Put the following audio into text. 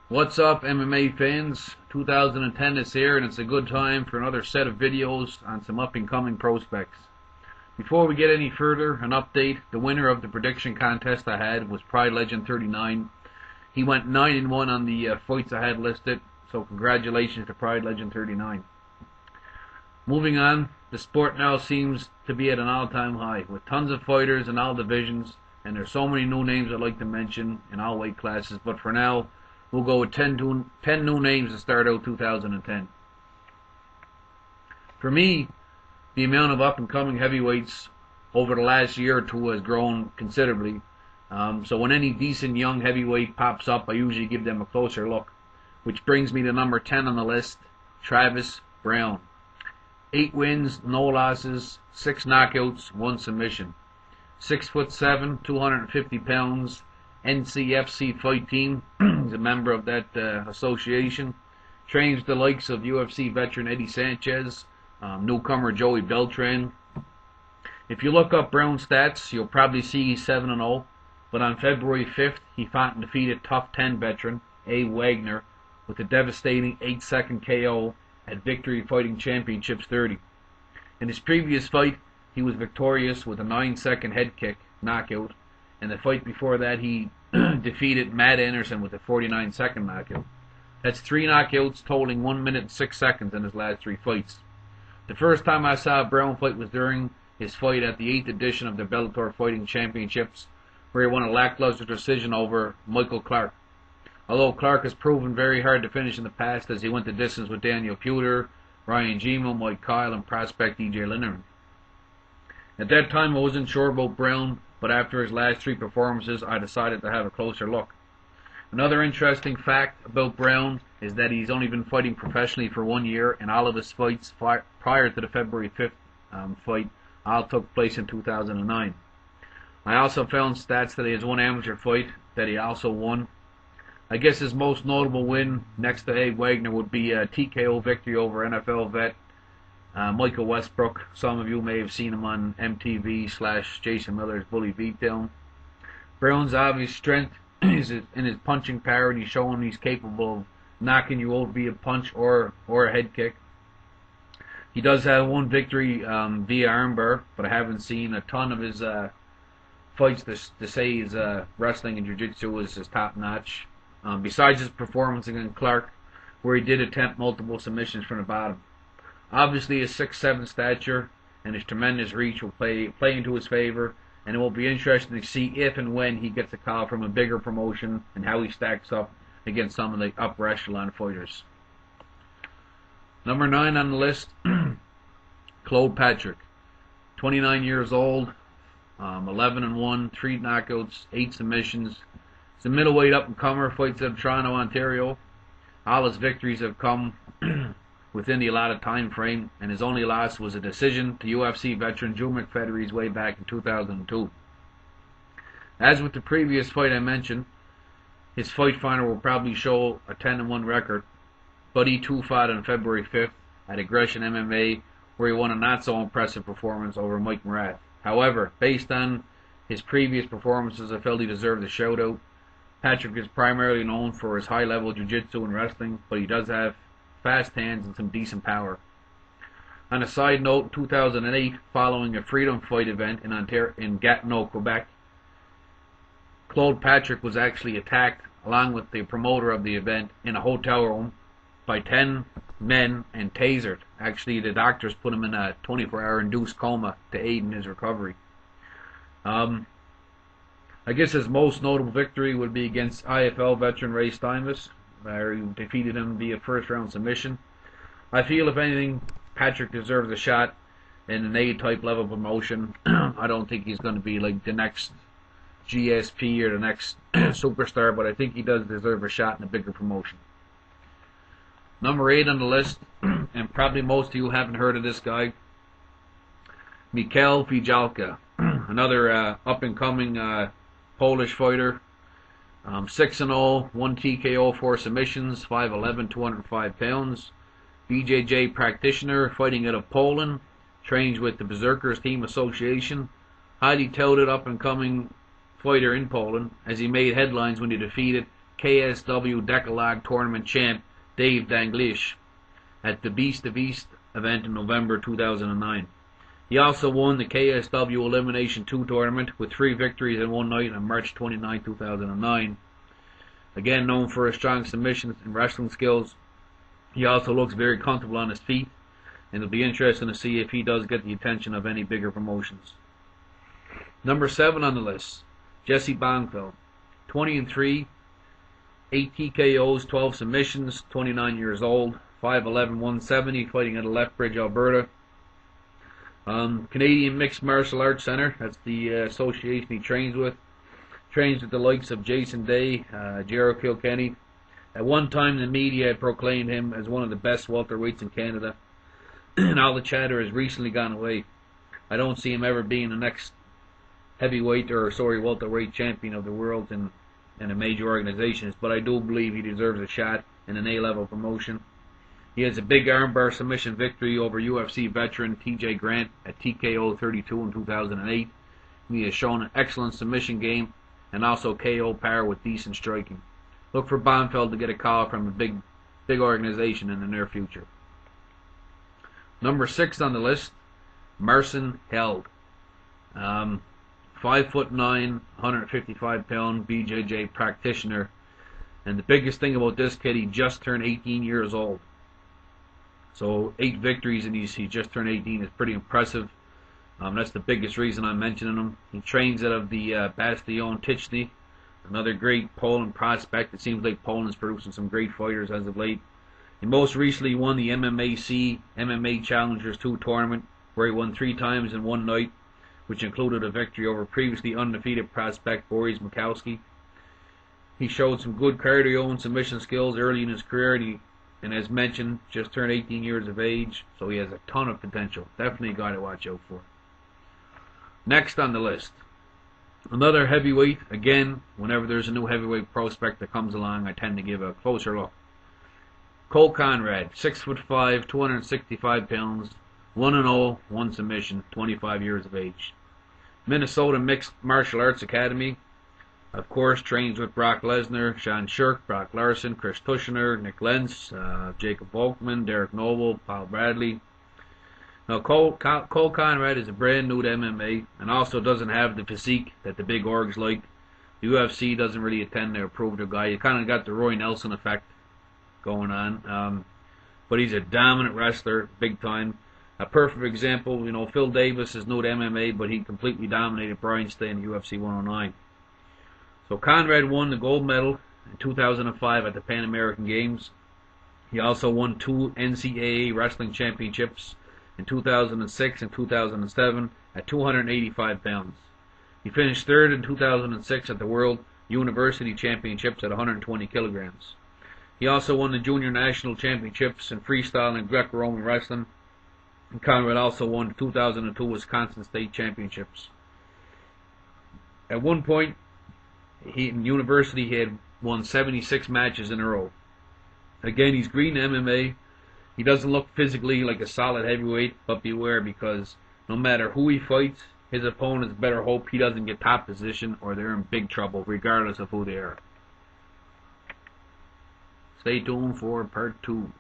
What's up, MMA fans? 2010 is here, and it's a good time for another set of videos on some up-and-coming prospects. Before we get any further, an update. The winner of the prediction contest I had was Pride Legend 39. He went 9-1 on the fights I had listed, so congratulations to Pride Legend 39. Moving on, the sport now seems to be at an all-time high, with tons of fighters in all divisions, and there's so many new names I'd like to mention in all weight classes, but for now, we'll go with 10 new names to start out 2010. For me, the amount of up-and-coming heavyweights over the last year or two has grown considerably. So when any decent young heavyweight pops up, I usually give them a closer look. Which brings me to number 10 on the list, Travis Browne. 8 wins, no losses, 6 knockouts, 1 submission. 6'7", 250 pounds, NCFC fight team. He's a member of that association. Trains the likes of UFC veteran Eddie Sanchez, newcomer Joey Beltran. If you look up Browne's stats, you'll probably see he's 7-0. But on February 5th, he fought and defeated Tough 10 veteran A. Wagner with a devastating 8-second KO at Victory Fighting Championships 30. In his previous fight, he was victorious with a 9-second head kick knockout. And the fight before that, he defeated Matt Anderson with a 49-second knockout. That's 3 knockouts totaling 1 minute and 6 seconds in his last 3 fights. The first time I saw Browne fight was during his fight at the 8th edition of the Bellator Fighting Championships, where he won a lackluster decision over Michael Clark. Although Clark has proven very hard to finish in the past, as he went the distance with Daniel Puder, Ryan Gemo, Mike Kyle, and prospect DJ Linneran. At that time I wasn't sure about Browne, but after his last 3 performances I decided to have a closer look. Another interesting fact about Browne is that he's only been fighting professionally for 1 year, and all of his fights prior to the February 5th fight all took place in 2009. I also found stats that he has 1 amateur fight that he also won. I guess his most notable win next to A. Wagner would be a TKO victory over NFL vet Michael Westbrook. Some of you may have seen him on MTV / Jason Miller's Bully Beatdown. Browne's obvious strength is in his punching power, and he's showing he's capable of knocking you out via punch or a head kick. He does have 1 victory via armbar, but I haven't seen a ton of his fights to say his wrestling and jiu-jitsu is top notch. Besides his performance against Clark, where he did attempt multiple submissions from the bottom. Obviously his 6'7" stature and his tremendous reach will play into his favor, and it will be interesting to see if and when he gets a call from a bigger promotion and how he stacks up against some of the upper echelon fighters. Number 9 on the list, Claude Patrick. 29 years old, 11-1, 3 knockouts, 8 submissions. He's a middleweight up-and-comer, fights out of Toronto, Ontario. All his victories have come within the allotted time frame, and his only loss was a decision to UFC veteran Drew McFedery's way back in 2002. As with the previous fight I mentioned, his fight finder will probably show a 10-1 record, but he too fought on February 5th at Aggression MMA, where he won a not-so-impressive performance over Mike Marath. However, based on his previous performances, I felt he deserved a shout-out. Patrick is primarily known for his high-level jiu-jitsu and wrestling, but he does have fast hands and some decent power. On a side note, 2008, following a freedom fight event in Gatineau, Quebec, Claude Patrick was actually attacked, along with the promoter of the event, in a hotel room by 10 men and tasered. Actually, the doctors put him in a 24-hour induced coma to aid in his recovery. I guess his most notable victory would be against IFL veteran Ray Steinmetz, where he defeated him via first-round submission. I feel, if anything, Patrick deserves a shot in an A-type level promotion. I don't think he's going to be like the next GSP or the next superstar, but I think he does deserve a shot in a bigger promotion. Number 8 on the list, and probably most of you haven't heard of this guy, Michal Fijałka, another up-and-coming Polish fighter. 6-0, 1 TKO, 4 submissions, 5'11", 205 pounds. BJJ practitioner, fighting out of Poland. Trains with the Berserkers Team Association. Highly touted up-and-coming fighter in Poland, as he made headlines when he defeated KSW Decalogue Tournament champ Dave Danglish at the Beast of East event in November 2009. He also won the KSW Elimination 2 tournament with 3 victories in one night on March 29, 2009. Again, known for his strong submissions and wrestling skills, he also looks very comfortable on his feet, and it'll be interesting to see if he does get the attention of any bigger promotions. Number 7 on the list, Jesse Bongfeldt, 20-3, 8 TKOs, 12 submissions, 29 years old, 5'11", 170, fighting out of Lethbridge, Alberta. Canadian Mixed Martial Arts Center, that's the association he trains with. Trains with the likes of Jason Day, Gerald Kilkenny. At one time, the media had proclaimed him as one of the best welterweights in Canada, and all the chatter has recently gone away. I don't see him ever being the next welterweight champion of the world in a major organization, but I do believe he deserves a shot in an A-level promotion. He has a big armbar submission victory over UFC veteran TJ Grant at TKO 32 in 2008. He has shown an excellent submission game and also KO power with decent striking. Look for Bongfeldt to get a call from a big organization in the near future. Number 6 on the list, Marcin Held. 5'9", 155-pound BJJ practitioner. And the biggest thing about this kid, he just turned 18 years old. So 8 victories and he just turned 18 is pretty impressive. That's the biggest reason I'm mentioning him. He trains out of the Bastion Tichy, another great Poland prospect. It seems like Poland's producing some great fighters as of late. He most recently won the MMA Challengers 2 tournament, where he won 3 times in one night, which included a victory over previously undefeated prospect Boris Mikowski. He showed some good cardio and submission skills early in his career, and as mentioned, just turned 18 years of age, so he has a ton of potential. Definitely a guy to watch out for. Next on the list, another heavyweight. Again, whenever there's a new heavyweight prospect that comes along, I tend to give a closer look. Cole Conrad, 6'5", 265 pounds, 1-0, 1 submission, 25 years of age. Minnesota Mixed Martial Arts Academy. Of course, trains with Brock Lesnar, Sean Shirk, Brock Larson, Chris Tushner, Nick Lentz, Jacob Volkman, Derek Noble, Paul Bradley. Now, Cole Conrad is a brand new to MMA and also doesn't have the physique that the big orgs like. The UFC doesn't really attend to approve the guy. You kind of got the Roy Nelson effect going on. But he's a dominant wrestler, big time. A perfect example, Phil Davis is new to MMA, but he completely dominated Brian Stay in UFC 109. So Conrad won the gold medal in 2005 at the Pan American Games. He also won 2 NCAA wrestling championships in 2006 and 2007 at 285 pounds. He finished 3rd in 2006 at the World University Championships at 120 kilograms. He also won the Junior National Championships in freestyle and Greco-Roman wrestling. And Conrad also won the 2002 Wisconsin State Championships. At one point, in university, he had won 76 matches in a row. Again, he's green to MMA. He doesn't look physically like a solid heavyweight, but beware, because no matter who he fights, his opponents better hope he doesn't get top position or they're in big trouble, regardless of who they are. Stay tuned for part 2.